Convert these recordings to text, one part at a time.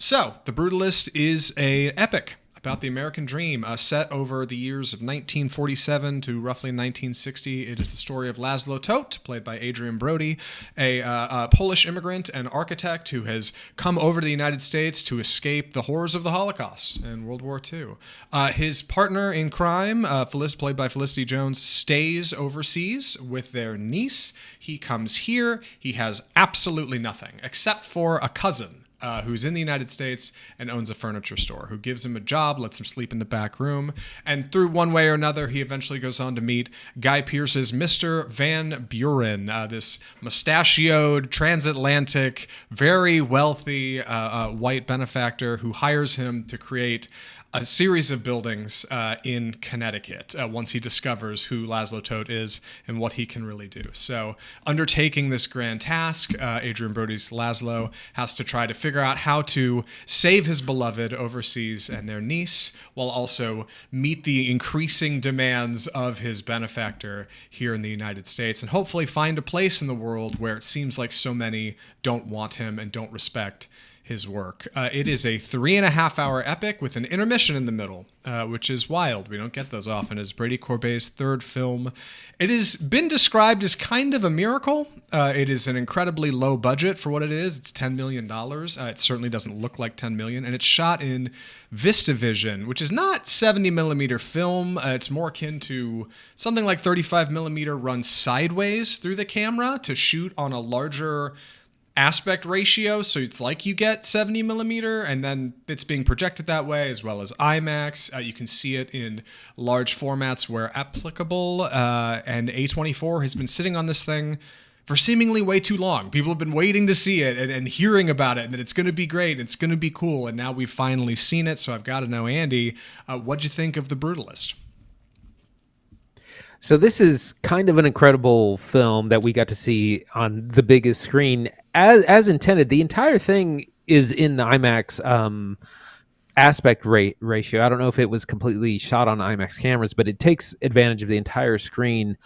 So, The Brutalist is a epic about the American dream, set over the years of 1947 to roughly 1960. It is the story of Laszlo Toth, played by Adrien Brody, a Polish immigrant and architect who has come over to the United States to escape the horrors of the Holocaust and World War II. His partner in crime, played by Felicity Jones, stays overseas with their niece. He comes here. He has absolutely nothing except for a cousin who's in the United States and owns a furniture store, who gives him a job, lets him sleep in the back room. And through one way or another, he eventually goes on to meet Guy Pearce's Mr. Van Buren, this mustachioed, transatlantic, very wealthy white benefactor who hires him to create a series of buildings in Connecticut once he discovers who Laszlo Toth is and what he can really do. So, undertaking this grand task, Adrien Brody's Laszlo has to try to figure out how to save his beloved overseas and their niece, while also meet the increasing demands of his benefactor here in the United States, and hopefully find a place in the world where it seems like so many don't want him and don't respect his work. It is a 3.5-hour epic with an intermission in the middle, which is wild. We don't get those often. It's Brady Corbet's third film. It has been described as kind of a miracle. It is an incredibly low budget for what it is. It's $10 million. It certainly doesn't look like $10 million. And it's shot in VistaVision, which is not 70 millimeter film. It's more akin to something like 35 millimeter run sideways through the camera to shoot on a larger aspect ratio, so it's like you get 70 millimeter, and then it's being projected that way, as well as IMAX. You can see it in large formats where applicable, and A24 has been sitting on this thing for seemingly way too long. People have been waiting to see it and hearing about it, and that it's going to be great, it's going to be cool, and now we've finally seen it. So I've got to know, Andy, what'd you think of The Brutalist? So this is kind of an incredible film that we got to see on the biggest screen as intended. The entire thing is in the IMAX aspect ratio. I don't know if it was completely shot on IMAX cameras, but it takes advantage of the entire screen.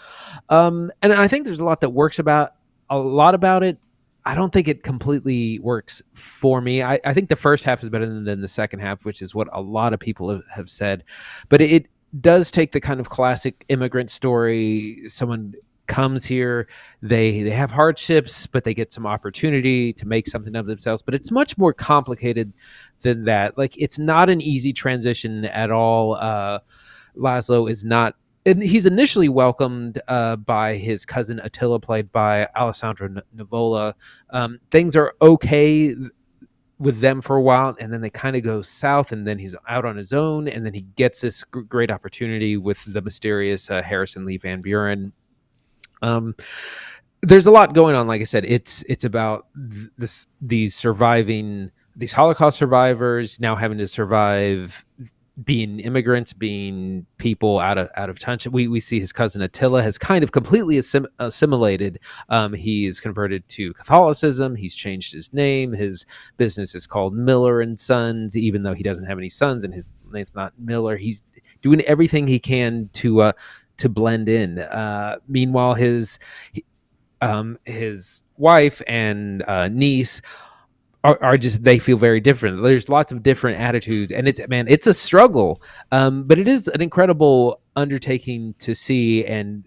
And I think there's a lot that works about it. I don't think it completely works for me. I think the first half is better than the second half, which is what a lot of people have said. But it does take the kind of classic immigrant story. Someone comes here, they have hardships, but they get some opportunity to make something of themselves. But it's much more complicated than that. Like, it's not an easy transition at all. Laszlo is not, and he's initially welcomed by his cousin Attila, played by Alessandro Nivola. Things are okay with them for a while, and then they kind of go south, and then he's out on his own, and then he gets this great opportunity with the mysterious Harrison Lee Van Buren. There's a lot going on. Like I said, it's about these Holocaust survivors now having to survive being immigrants, being people out of touch. We see his cousin Attila has kind of completely assimilated. He's converted to Catholicism. He's changed his name. His business is called Miller and Sons, even though he doesn't have any sons and his name's not Miller. He's doing everything he can to blend in. Meanwhile, his wife and niece are just, they feel very different. There's lots of different attitudes, and it's a struggle, but it is an incredible undertaking to see. And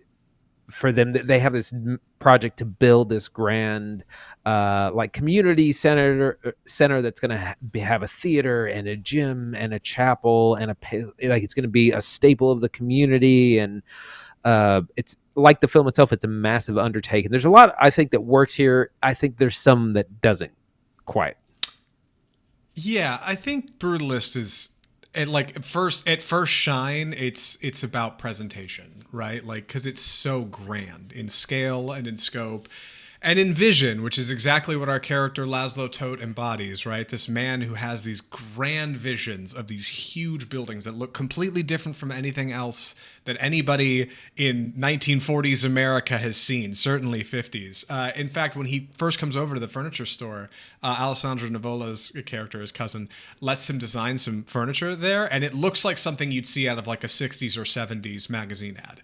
for them, they have this project to build this grand like community center that's going to have a theater and a gym and a chapel and it's going to be a staple of the community. And it's like the film itself, it's a massive undertaking. There's a lot, I think, that works here. I think there's some that doesn't quite. Yeah, I think Brutalist is at first shine. It's about presentation, right? Like, because it's so grand in scale and in scope and in vision, which is exactly what our character Laszlo Toth embodies, right? This man who has these grand visions of these huge buildings that look completely different from anything else that anybody in 1940s America has seen, certainly 50s. In fact, when he first comes over to the furniture store, Alessandro Nivola's character, his cousin, lets him design some furniture there, and it looks like something you'd see out of like a 60s or 70s magazine ad.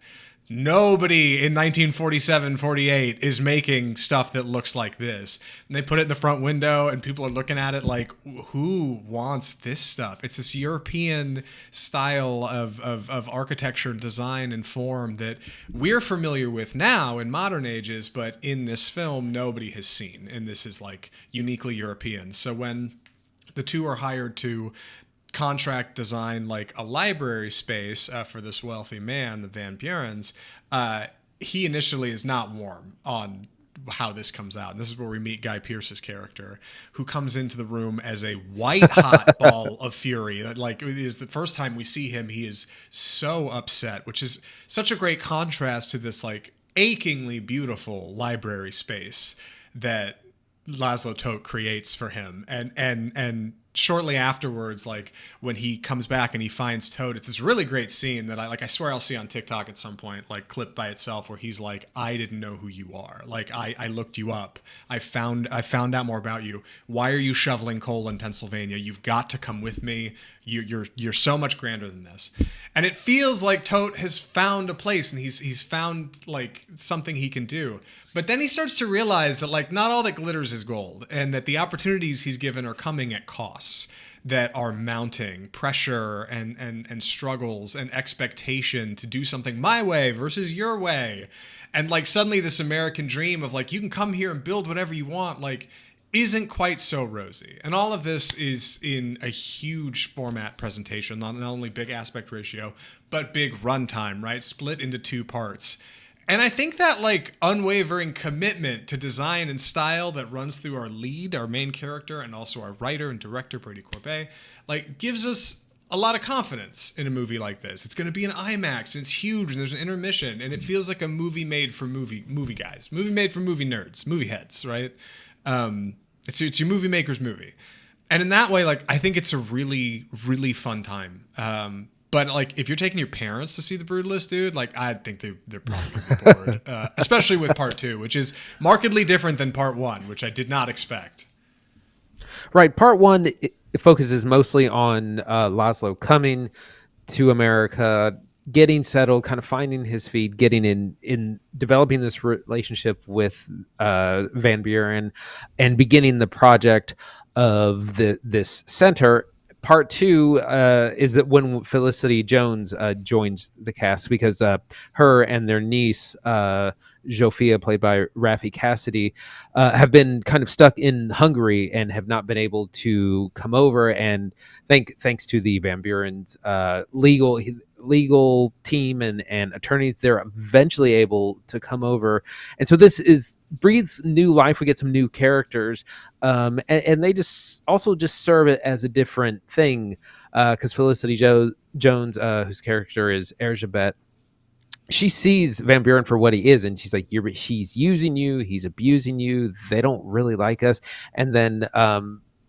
Nobody in 1947, 48 is making stuff that looks like this. And they put it in the front window and people are looking at it like, who wants this stuff? It's this European style of architecture, design, and form that we're familiar with now in modern ages, but in this film, nobody has seen. And this is like uniquely European. So when the two are hired to contract design like a library space for this wealthy man, the Van Burens, he initially is not warm on how this comes out. And this is where we meet Guy Pearce's character, who comes into the room as a white hot ball of fury. That like it is the first time we see him, he is so upset, which is such a great contrast to this like achingly beautiful library space that Laszlo Toth creates for him. And shortly afterwards, like when he comes back and he finds Toad, it's this really great scene that I swear I'll see on TikTok at some point, like clipped by itself, where he's like, I didn't know who you are. Like I looked you up. I found out more about you. Why are you shoveling coal in Pennsylvania? You've got to come with me. You're so much grander than this. And it feels like Tote has found a place and he's found like something he can do. But then he starts to realize that like not all that glitters is gold, and that the opportunities he's given are coming at costs that are mounting pressure and struggles and expectation to do something my way versus your way. And like suddenly this American dream of like, you can come here and build whatever you want, like isn't quite so rosy. And all of this is in a huge format presentation, not only big aspect ratio, but big runtime, right? Split into two parts. And I think that like unwavering commitment to design and style that runs through our lead, our main character, and also our writer and director, Brady Corbet, like gives us a lot of confidence in a movie like this. It's going to be an IMAX and it's huge and there's an intermission and it feels like a movie made for movie guys, movie made for movie nerds, movie heads, right? It's your movie maker's movie. And in that way, like I think it's a really, really fun time. But like, if you're taking your parents to see The Brutalist, dude, like I think they're probably gonna be bored, especially with part 2, which is markedly different than part 1, which I did not expect. Right, part 1 it focuses mostly on Laszlo coming to America, getting settled, kind of finding his feet, getting in developing this relationship with Van Buren, and beginning the project of this center. Part 2 is that when Felicity Jones joins the cast, because her and their niece, Zsofia, played by Raffi Cassidy, have been kind of stuck in Hungary and have not been able to come over. And thanks to the Van Buren's legal team and attorneys, they're eventually able to come over. And so this breathes new life. We get some new characters, and they just serve it as a different thing, because Felicity Jones, whose character is Erzsébet, she sees Van Buren for what he is, and she's like, he's using you, he's abusing you, they don't really like us. And then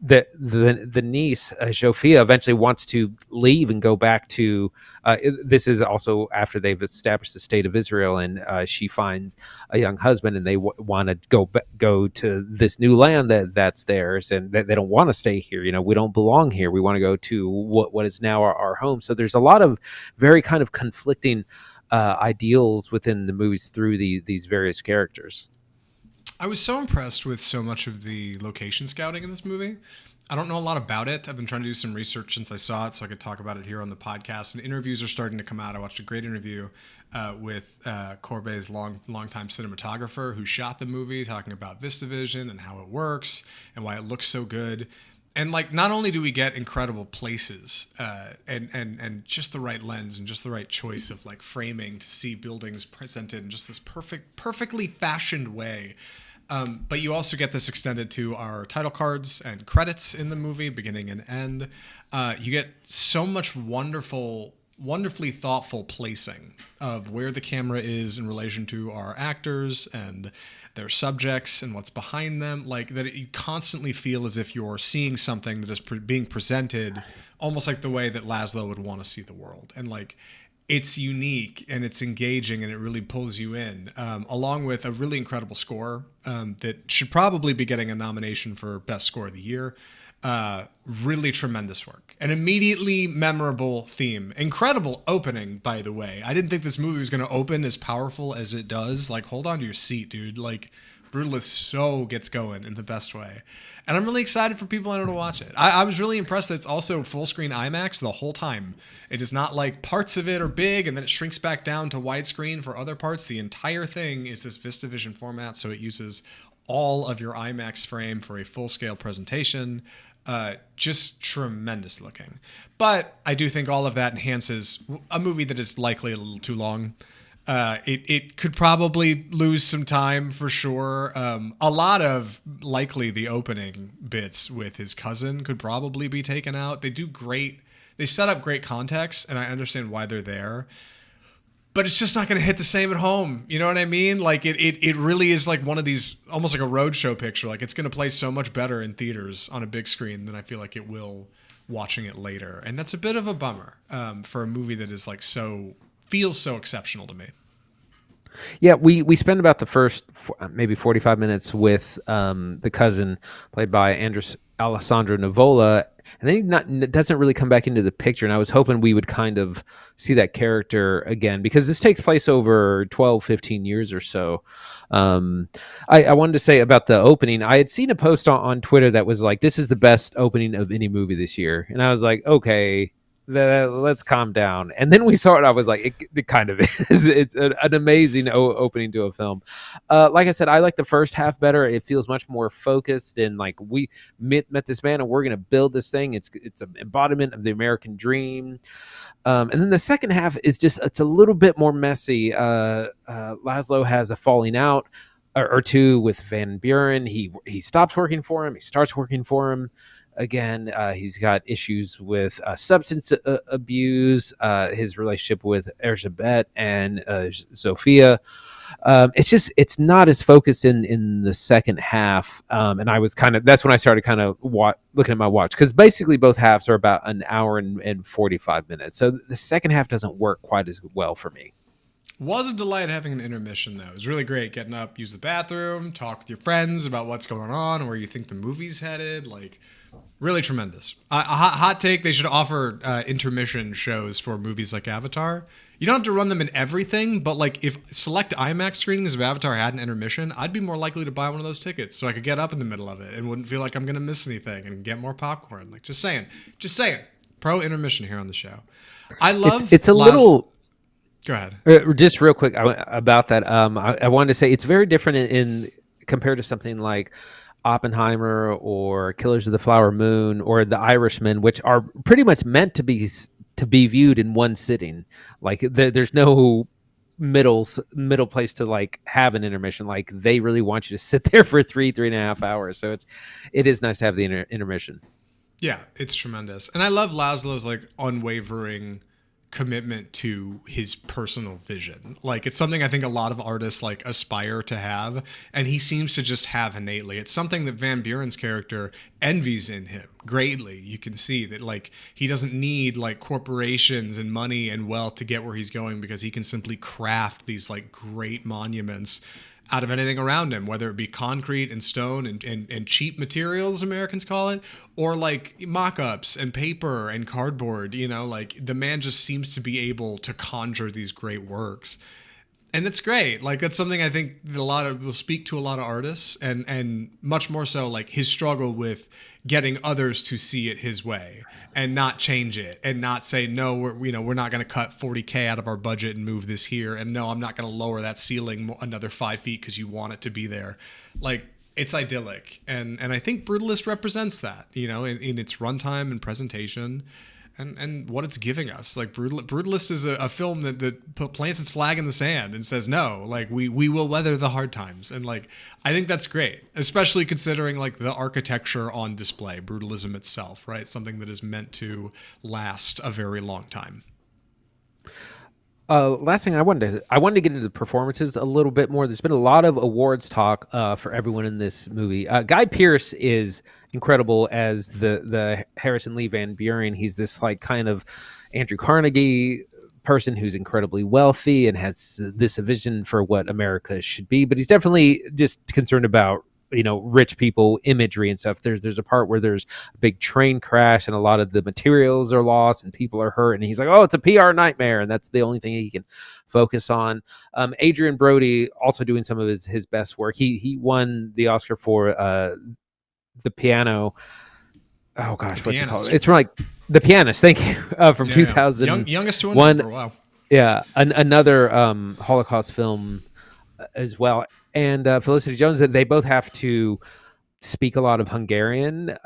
the niece, Zsofia, eventually wants to leave and go back to this is also after they've established the state of Israel, and she finds a young husband, and they want to go to this new land that's theirs, and they don't want to stay here. We don't belong here. We want to go to what is now our home. So there's a lot of very kind of conflicting ideals within the movies through these various characters. I was so impressed with so much of the location scouting in this movie. I don't know a lot about it. I've been trying to do some research since I saw it so I could talk about it here on the podcast. And interviews are starting to come out. I watched a great interview with Corbet's longtime cinematographer who shot the movie, talking about VistaVision and how it works and why it looks so good. And like, not only do we get incredible places and just the right lens and just the right choice of like framing to see buildings presented in just this perfectly fashioned way, but you also get this extended to our title cards and credits in the movie, beginning and end. You get so much wonderfully thoughtful placing of where the camera is in relation to our actors and their subjects and what's behind them, like that you constantly feel as if you're seeing something that is being presented almost like the way that Laszlo would want to see the world. And like, it's unique and it's engaging and it really pulls you in, along with a really incredible score that should probably be getting a nomination for Best Score of the Year. Really tremendous work. An immediately memorable theme. Incredible opening, by the way. I didn't think this movie was going to open as powerful as it does. Like, hold on to your seat, dude. Like, Brutalist so gets going in the best way. And I'm really excited for people I know to watch it. I was really impressed that it's also full screen IMAX the whole time. It is not like parts of it are big and then it shrinks back down to widescreen for other parts. The entire thing is this VistaVision format, so it uses all of your IMAX frame for a full-scale presentation. Just tremendous looking. But I do think all of that enhances a movie that is likely a little too long. It could probably lose some time for sure. A lot of likely the opening bits with his cousin could probably be taken out. They do great. They set up great context, and I understand why they're there. But it's just not going to hit the same at home. You know what I mean? Like it really is like one of these, almost like a roadshow picture. Like it's going to play so much better in theaters on a big screen than I feel like it will watching it later. And that's a bit of a bummer for a movie that is like feels so exceptional to me. Yeah, we spend about the first maybe 45 minutes with the cousin played by Alessandro Nivola, and then he doesn't really come back into the picture. And I was hoping we would kind of see that character again, because this takes place over 12, 15 years or so. I wanted to say about the opening, I had seen a post on Twitter that was like, this is the best opening of any movie this year. And I was like, okay, let's calm down. And then we saw it. I was like, it kind of is. It's an amazing opening to a film. Like I said, I like the first half better. It feels much more focused, and like we met this man and we're going to build this thing. It's an embodiment of the American dream. And then the second half is it's a little bit more messy. Laszlo has a falling out or two with Van Buren. He stops working for him. He starts working for him again. He's got issues with substance abuse, his relationship with Erzsébet and Sophia. It's not as focused in the second half. And I was that's when I started looking at my watch, because basically both halves are about an hour and 45 minutes. So the second half doesn't work quite as well for me. Was a delight having an intermission, though. It was really great getting up, use the bathroom, talk with your friends about what's going on, where you think the movie's headed. Like, really tremendous. A hot take, they should offer intermission shows for movies like Avatar. You don't have to run them in everything, but like if select IMAX screenings of Avatar had an intermission, I'd be more likely to buy one of those tickets so I could get up in the middle of it and wouldn't feel like I'm going to miss anything and get more popcorn. Like, just saying. Pro intermission here on the show. I love it's a little... Go ahead. Just real quick about that. I wanted to say it's very different in compared to something like Oppenheimer or Killers of the Flower Moon or The Irishman, which are pretty much meant to be viewed in one sitting. Like there's no middle place to like have an intermission. Like they really want you to sit there for 3.5 hours. So it is nice to have the intermission. Yeah, it's tremendous. And I love Laszlo's like unwavering commitment to his personal vision. Like it's something I think a lot of artists like aspire to have, and he seems to just have innately. It's something that Van Buren's character envies in him greatly. You can see that like he doesn't need like corporations and money and wealth to get where he's going, because he can simply craft these like great monuments out of anything around him, whether it be concrete and stone and cheap materials, Americans call it, or like mock-ups and paper and cardboard. You know, like the man just seems to be able to conjure these great works. And that's great. Like that's something I think that will speak to a lot of artists, and much more so like his struggle with getting others to see it his way and not change it and not say, no, we're not going to cut $40,000 out of our budget and move this here. And no, I'm not going to lower that ceiling another 5 feet because you want it to be there. Like it's idyllic. And I think Brutalist represents that, you know, in its runtime and presentation. And what it's giving us. Like Brutalist is a film that plants its flag in the sand and says, no, like we will weather the hard times. And like I think that's great, especially considering like the architecture on display, brutalism itself, right? Something that is meant to last a very long time. Last thing I wanted to get into the performances a little bit more. There's been a lot of awards talk for everyone in this movie. Guy Pearce is incredible as the Harrison Lee Van Buren. He's this like kind of Andrew Carnegie person who's incredibly wealthy and has this vision for what America should be, but he's definitely just concerned about rich people imagery and stuff. There's a part where there's a big train crash and a lot of the materials are lost and people are hurt, and he's like, oh, it's a PR nightmare, and that's the only thing he can focus on. Adrien Brody also doing some of his best work. He won the Oscar for the piano. Oh gosh, what's it called? It's from like The Pianist. Thank you. From 2000, youngest to win for a while. Yeah, another Holocaust film as well. And Felicity Jones, they both have to speak a lot of Hungarian,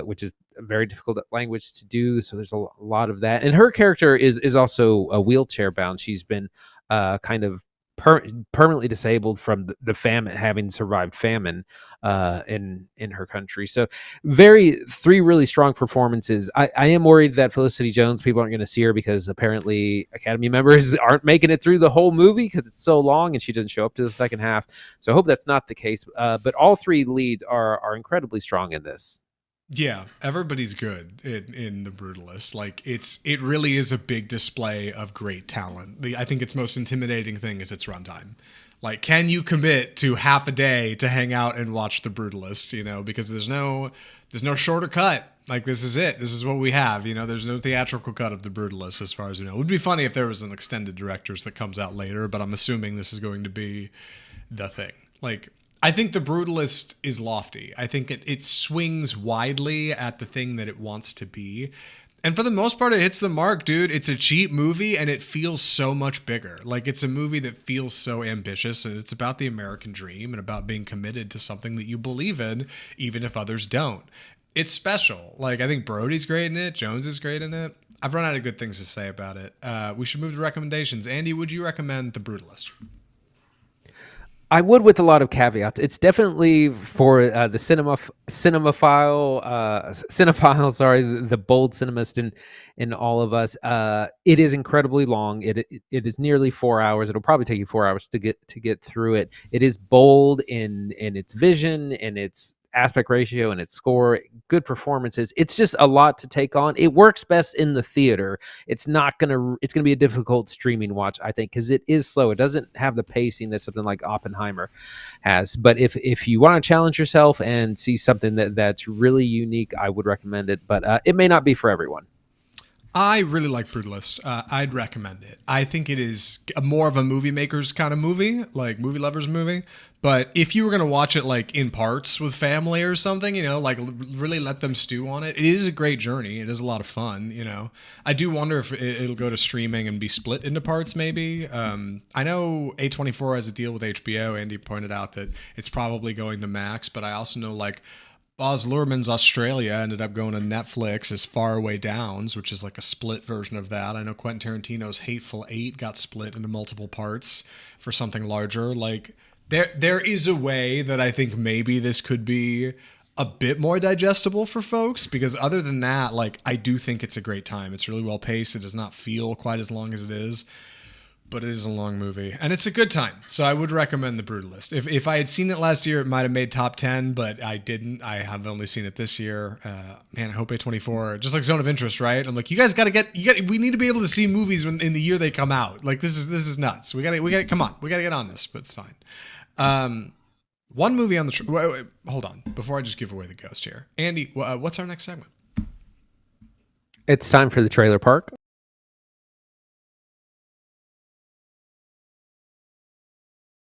which is a very difficult language to do. So there's a lot of that. And her character is also wheelchair bound. She's been kind of permanently disabled from the famine, having survived famine in her country. So three really strong performances. I am worried that Felicity Jones, people aren't going to see her because apparently Academy members aren't making it through the whole movie because it's so long and she doesn't show up to the second half. So I hope that's not the case. But all three leads are incredibly strong in this. Yeah, everybody's good in The Brutalist. Like it really is a big display of great talent. I think its most intimidating thing is its runtime. Like, can you commit to half a day to hang out and watch The Brutalist? Because there's no shorter cut. Like, this is it. This is what we have. There's no theatrical cut of The Brutalist as far as we know. It would be funny if there was an extended director's that comes out later, but I'm assuming this is going to be the thing. Like, I think The Brutalist is lofty. I think it swings widely at the thing that it wants to be. And for the most part, it hits the mark, dude. It's a cheap movie and it feels so much bigger. Like, it's a movie that feels so ambitious, and it's about the American dream and about being committed to something that you believe in, even if others don't. It's special. Like, I think Brody's great in it. Jones is great in it. I've run out of good things to say about it. We should move to recommendations. Andy, would you recommend The Brutalist? I would, with a lot of caveats. It's definitely for the cinephile, sorry, the bold cinemist in all of us. It is incredibly long. It is nearly 4 hours. It'll probably take you 4 hours to get through it. It is bold in its vision and its aspect ratio and its score, good performances. It's just a lot to take on. It works best in the theater. It's gonna be a difficult streaming watch, I think, because it is slow. It doesn't have the pacing that something like Oppenheimer has. But if you want to challenge yourself and see something that's really unique, I would recommend it. But it may not be for everyone. I really like Brutalist. I'd recommend it. I think it is more of a movie maker's kind of movie, like movie lovers movie. But if you were going to watch it like in parts with family or something, like really let them stew on it, it is a great journey. It is a lot of fun, I do wonder if it'll go to streaming and be split into parts maybe. I know A24 has a deal with HBO. Andy pointed out that it's probably going to Max, but I also know like Baz Luhrmann's Australia ended up going to Netflix as Faraway Downs, which is like a split version of that. I know Quentin Tarantino's Hateful Eight got split into multiple parts for something larger. Like, there is a way that I think maybe this could be a bit more digestible for folks, because other than that, like, I do think it's a great time. It's really well paced. It does not feel quite as long as it is, but it is a long movie and it's a good time. So I would recommend The Brutalist. If I had seen it last year, it might have made top 10, but I didn't. I have only seen it this year. Man, I hope A24, just like Zone of Interest, right? I'm like, you guys got to we need to be able to see movies in the year they come out. Like, this is nuts. We got to come on. We got to get on this, but it's fine. One movie on the wait, hold on before I just give away the ghost here. Andy, what's our next segment? It's time for the trailer park.